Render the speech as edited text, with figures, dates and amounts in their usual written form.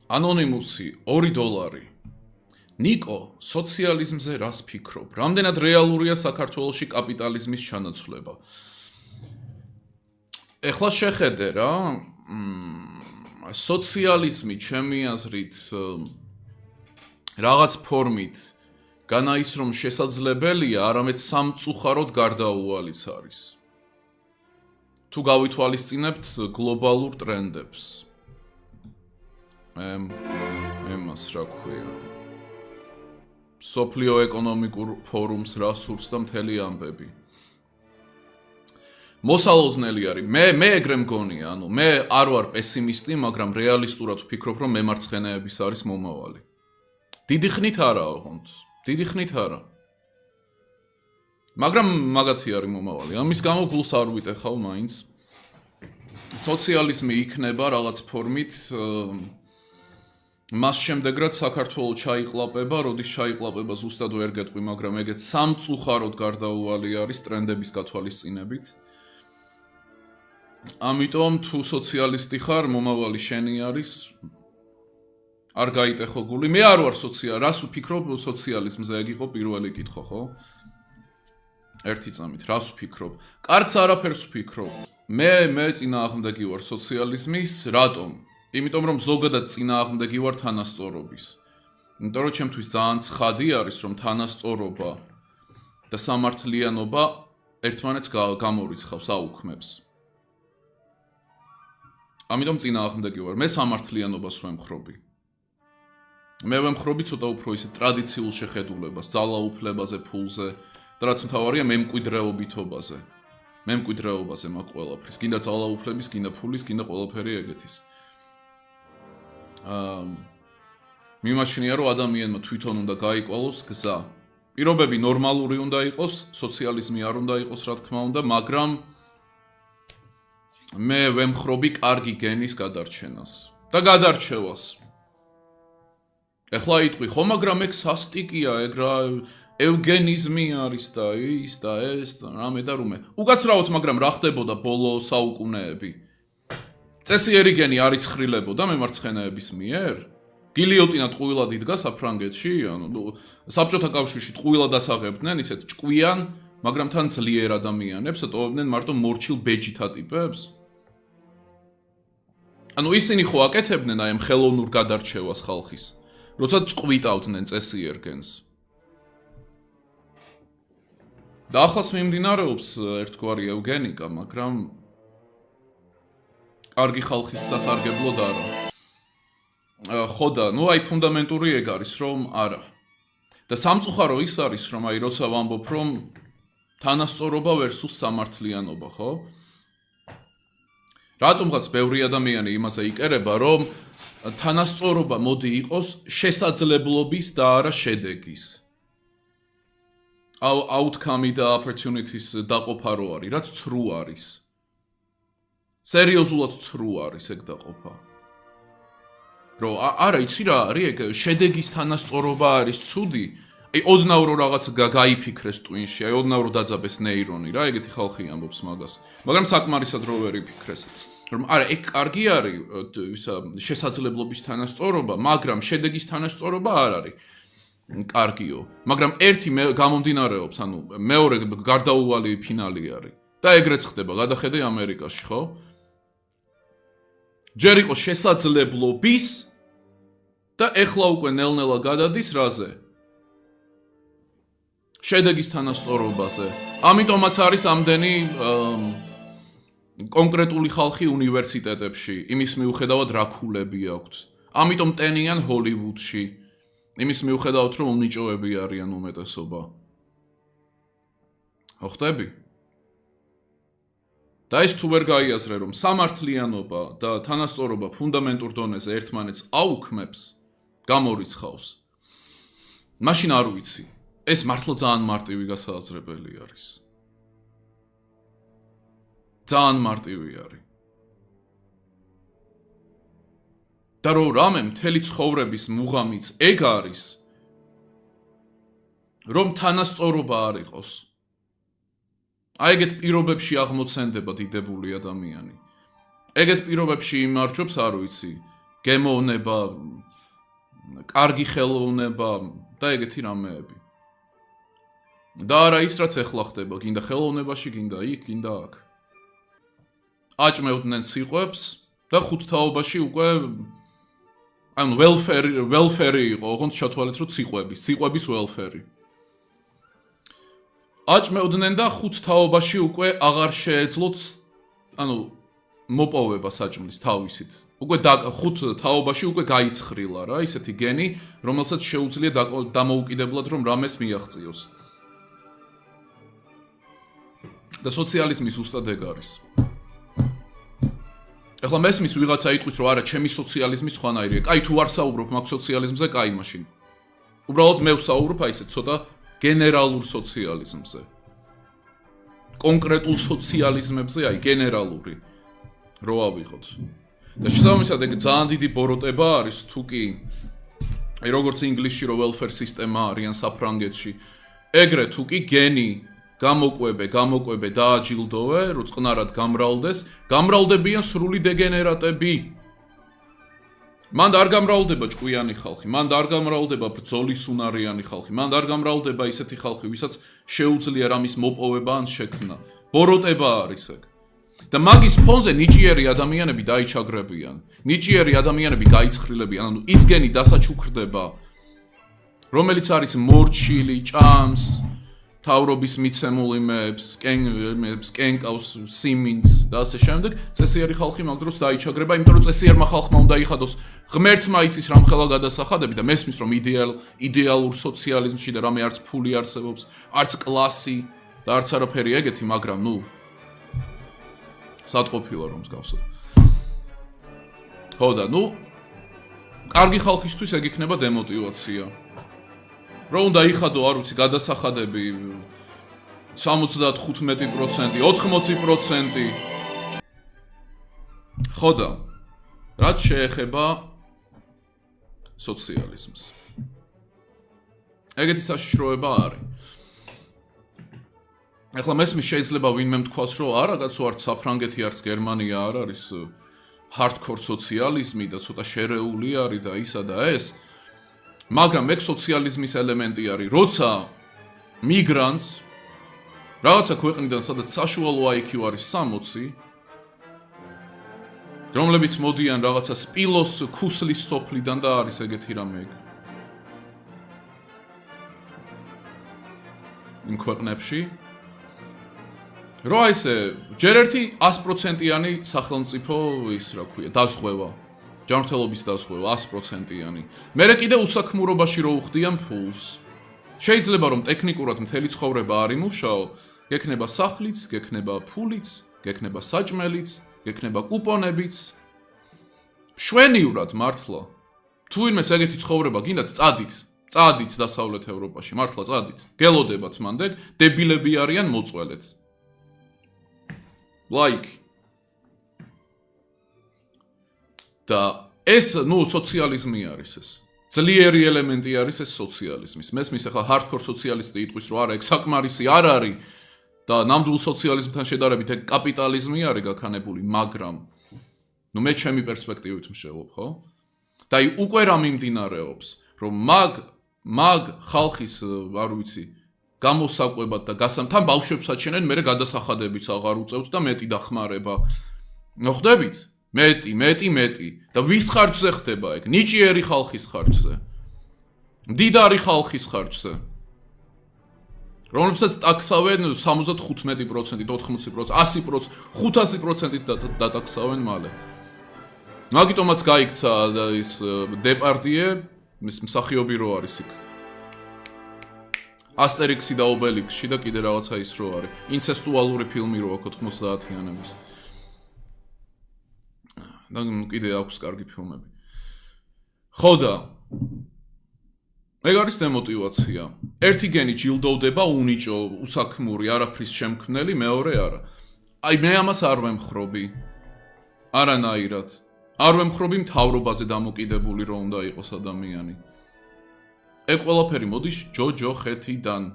ანონიმუსი $2. ნიკო, სოციალიზმზე რას ფიქრობ? რამდენად რეალურია საქართველოში კაპიტალიზმის ჩანაცვლება? ეხლა შეხედე რა, სოციალიზმი ჩემი აზრით რაღაც ფორმით განა ის რომ შესაძლებელია, არამედ სამწუხაროდ გარდაუვალიც არის. თუ გავითვალისწინებთ გლობალურ ტრენდებს. მას რა ქვია? სოფლიო ეკონომიკურ ფორუმს რა სურს და მთელი ამბები. მოსალოდნელი არის. მე ეგრე მგონია, ანუ მე არ ვარ პესიმისტი, მაგრამ რეალისტურად ვფიქრობ, რომ მემარცხენეების არის მომავალი. დიდი ხნით არა, ოღონდ. დიდი ხნით არა. მაგრამ მაგათი არის მომავალი. ამის გამო გულს არ ვიტეხავ მაინც. სოციალიზმი იქნება რაღაც ფორმით მას შემდეგ რაც საქართველოს ჩაიყლაპება, როდის ჩაიყლაპება ზუსტად ვერ გეტყვი, მაგრამ ეგეც სამწუხაროდ გარდაუვალი არის ტრენდების გათვალისწინებით. ამიტომ თუ სოციალისტი ხარ, მომავალი შენი არის. არ გაიტეხო გული. მე არ ვარ რას ვფიქრობ სოციალიზმზე, ეგ იყო პირველი კითხვა, ხო? ერთი წამით, რას ვფიქრობ? კარგს არაფერს ვფიქრობ. მე წინააღმდეგი ვარ სოციალიზმის, რატომ? იმიტომ რომ ზოგადად წინააღმდეგი ვარ თანასწორობის. იმიტომ რომ ჩემთვის ძალიან ცხადი არის რომ თანასწორობა და სამართლიანობა ერთმანეთს გამორიცხავს, აუქმებს. ამიტომ წინააღმდეგი ვარ. მე სამართლიანობას ვემხრობი. მე ვემხრობი ცოტა უფრო ისე ტრადიციულ შეხედულებას, ძალაუფლებაზე, ფულზე და რაც მთავარია მემკვიდრეობითობაზე. მემკვიდრეობაზე მაგ ყველაფრის. გინდა ძალაუფლების, გინდა ფულის, გინდა ყველაფერი ეგეთის. მიმაჩნია რომ ადამიანმა თვითონ უნდა გაიკვალოს გზა. პირობები ნორმალური უნდა იყოს, სოციალიზმი არ უნდა იყოს, რა თქმა უნდა, მაგრამ მე ვემხრობი კარგი გენის გადარჩენას და გადარჩევას. ეხლა იტყვი, ხო, მაგრამ ეგ სასტიკია, ეგ რა ევგენიზმი არის და ის და ეს და რამე და რუმე. უკაცრავად, მაგრამ რა ხდებოდა ბოლო საუკუნეები? წესიერი გენი არ იცხრილებოდა მემარცხენეების მიერ? გილიოტინა ტყუილად იდგა საფრანგეთში, ანუ საბჭოთა კავშირში ტყუილად ასაღებდნენ ისეთ ჭკვიან, მაგრამ თან ძლიერ ადამიანებს, ეტოვებდნენ მარტო მორჩილ ბეჯითა ტიპებს. ანუ ისინი ხო აკეთებდნენ აი ამ ხელოვნურ გადარჩევას ხალხის, როცა წყვიტავდნენ წესიერ გენს. და ახლაც მიმდინარეობს ერთგვარი ევგენიკა, მაგრამ კარგი ხალხის სასარგებლოდ არა. ხო და, აი ფუნდამენტური ეგ არის, რომ არა. და სამწუხარო ის არის, რომ აი როცა ვამბობ, რომ თანასწორობა versus სამართლიანობა, ხო? რატომღაც ბევრი ადამიანი იმაზე იკერება, რომ თანასწორობა მოდი იყოს შესაძლებლობის და არა შედეგის. Outcome და opportunities დაყოფა რო არის, რაც ცრუ არის. სერიოზულად ცრუ არის ეგ დაყოფა. რომ არა იცი რა არის ეგ შედეგის თანასწორობა არის ცუდი. აი ოდნავ რო რაღაც გაიფიქრეს ტვინში, აი ოდნავ რო დაძაბეს ნეირონი რა, ეგეთი ხალხი ამბობს მაგას. მაგრამ საკმარისად რო ვერ იფიქრეს. რომ არა ეგ კარგი არის შესაძლებლობის თანასწორობა, მაგრამ შედეგის თანასწორობა არ არის. კარგიო, მაგრამ ერთი გამომდინარეობს, ანუ მეორე გარდაუვალი ფინალი არის. და ეგრეც ხდება, გადახედე ამერიკაში, ხო? ჯერ იყო შესაძლებლობის და ეხლა უკვე ნელ-ნელა გადადის რაზე? შედეგის თანასწორობაზე. ამიტომაც არის ამდენი კონკრეტული ხალხი უნივერსიტეტებში, იმის მიუხედავად რა ქულები აქვთ. ამიტომ ტენიან ჰოლივუდში. იმის მიუხედავად რომ უნიჭოები არიან უმეტესობა. ხო ხტები? და ეს თუ ვერ გაიაზრე რომ სამართლიანობა და თანასწორობა ფუნდამენტურ დონეზე ერთმანეთს აუქმებს, გამორიცხავს. მაშინ არ ვიცი, ეს მართლა ძალიან მარტივი გასააზრებელი არის. ძალიან მარტივი არის. და რომ რამე მთელი ცხოვრების მუღამიც ეგ არის, რომ თანასწორობა არ იყოს. აი ეგეთ პირობებში აღმოცენდება დიდებული ადამიანი. ეგეთ პირობებში იმარჯვებს, არ ვიცი, გემოვნება, კარგი ხელოვნება და ეგეთი რამეები. და არა ის რაც ეხლა ხდება, გინდა ხელოვნებაში, გინდა იქ, გინდა აქ. აჭმევდნენ ციყვებს და ხუთთაობაში უკვე ანუ welfare იყო, ოღონდ ჩათვალეთ რომ ციყვების welfare. აჭმევდნენ და ხუთთაობაში უკვე აღარ შეეძლოთ ანუ მოპოვება საჭმლის თავისით. უკვე ხუთ თაობაში უკვე გაიცხრილა რა, ისეთი გენი, რომელსაც შეუძლია დამოუკიდებლად რომ რამეს მიაღწიოს. და სოციალიზმი ზუსტად ეგ არის. ეხლა მესმის ვიღაცა იტყვის რომ არა, ჩემი სოციალიზმი სხვანაირია. კაი თუ არ საუბრობ მაგ სოციალიზმზე, კაი მაშინ. უბრალოდ მე ვსაუბრობ აი ესე ცოტა გენერალურ სოციალიზმზე. კონკრეტულ სოციალიზმებზე, აი გენერალური რო ავიღოთ. და შესაბამისად ეგ ძალიან დიდი ბოროტება არის თუ კი აი როგორც ინგლისში რო welfare სისტემა არიან საფრანგეთში ეგრე თუ კი გენი გამოკვებე დააჯილდოვე რო წყნარად გამრავლდებიან სრული დეგენერატები მან არ გამრავლდება ჭკვიანი ხალხი მან არ გამრავლდება ბრძოლის უნარიანი ხალხი მან არ გამრავლდება ისეთი ხალხი ვისაც შეუძლია რამის მოპოვება ან შექმნა ბოროტება არის ეგ და მაგის ფონზე ნიჭიერი ადამიანები დაიჩაგრებიან. ნიჭიერი ადამიანები გაიცხრილებიან, ანუ ის გენი დასაჩუქრდება, რომელიც არის მორჩილი, ჭამს, თავრობის მიცემული მებს, კენკავს, სიმინდს და ასე შემდეგ. წესიერი ხალხი მაგ დროს დაიჩაგრება, იმიტომ რომ წესიერმა ხალხმა უნდა იხადოს ღმერთმა იცის რამხელა გადასახადები და მესმის რომ იდეალურ სოციალიზმში და რამე არც ფული არსებობს, არც კლასი და არც არაფერი ეგეთი, მაგრამ ნუ სათყოფილა რომ მსგავსად. ხო და ნუ კარგი ხალხისთვის ეგ იქნება დემოტივაცია. რომ უნდა იხადო, არ ვიცი, გადასახადები 75%, 80%. ხო და რაც შეეხება სოციალიზმს. ეგეთი საშიშროება არის. ეხლა მესმის შეიძლება ვინმე თქვას რომ არა კაცო არც საფრანგეთი არც გერმანია არ არის hardcore სოციალიზმი და ცოტა შერეული არის და ისა და ეს მაგრამ ეგ სოციალიზმის ელემენტი არის როცა მიგრანტს რაღაცა ქვეყნიდან სადაც საშუალო IQ არის 60 რომლებიც მოდიან რაღაცა სპილოს ქუსლის სოფლიდან და არის ეგეთი რამე ეგ იმ ქვეყნებში რო ესე ჯერ ერთი 100%-იანი სახელმწიფო ის რა ქვია დაზღვევა ჯანმრთელობის დაზღვევა 100%-იანი მერე კიდე უსაქმურობაში რო უხდიან ფულს შეიძლება რომ ტექნიკურად მთელი ცხოვრება არ იმუშაო გექნება სახლიც გექნება ფულიც გექნება საჭმელიც გექნება კუპონებიც შვენიურად მართლა თუ ვინმეს ეგეთი ცხოვრება გინდათ წადით დასავლეთ ევროპაში მართლა წადით გელოდებათ მანდეგ დებილები არიან მოწველეთ like და ეს ნუ სოციალიზმი არის ეს ძლიერი ელემენტი არის ეს სოციალიზმის მესმის ახლა hardcore სოციალისტი იტყვის რომ არა ეგ საკმარისი არ არის და ნამდვილ სოციალიზმთან შედარებით ეგ კაპიტალიზმი არის გაქანებული მაგრამ ნუ მე ჩემი პერსპექტივით მშელობ ხო და აი უკვე რა მიმდინარეობს რომ მაგ ხალხის არ ვიცი გამოსაკვებად და გასამთან ბავშვებს აჩენენ მე გადასახადებიც აღარ უწევთ და მეტი დახმარება მოხდებით მეტი და ვის ხარჯზე ხდება ეგ ნიჭიერი ხალხის ხარჯზე მდიდარი ხალხის ხარჯზე რომლებსაც ტაქსავენ 75%, 80%, 100%, 500%-ით დატაქსავენ მალე მაგიტომაც გაიქცა ის დეპარტიე მის მსახიობი რო არის იქ ასტერიქსი და ობელიქსში და კიდე რაღაცა ის რო არის. ინცესტუალური ფილმი რო აქვს 90-იანების. და კიდე აქვს კარგი ფილმები. ხო და ეგ არის დემოტივაცია. ერთი გენი ჯილდოვდება უნიჭო, უსაქმური, არაფრის შემქმნელი, მეორე არა. აი მე ამას არ ვემხრობი. არანაირად. არ ვემხრობი მთავრობაზე დამოკიდებული რომ უნდა იყოს ადამიანი. ეგ ყველაფერი მოდის ჯოჯოხეთიდან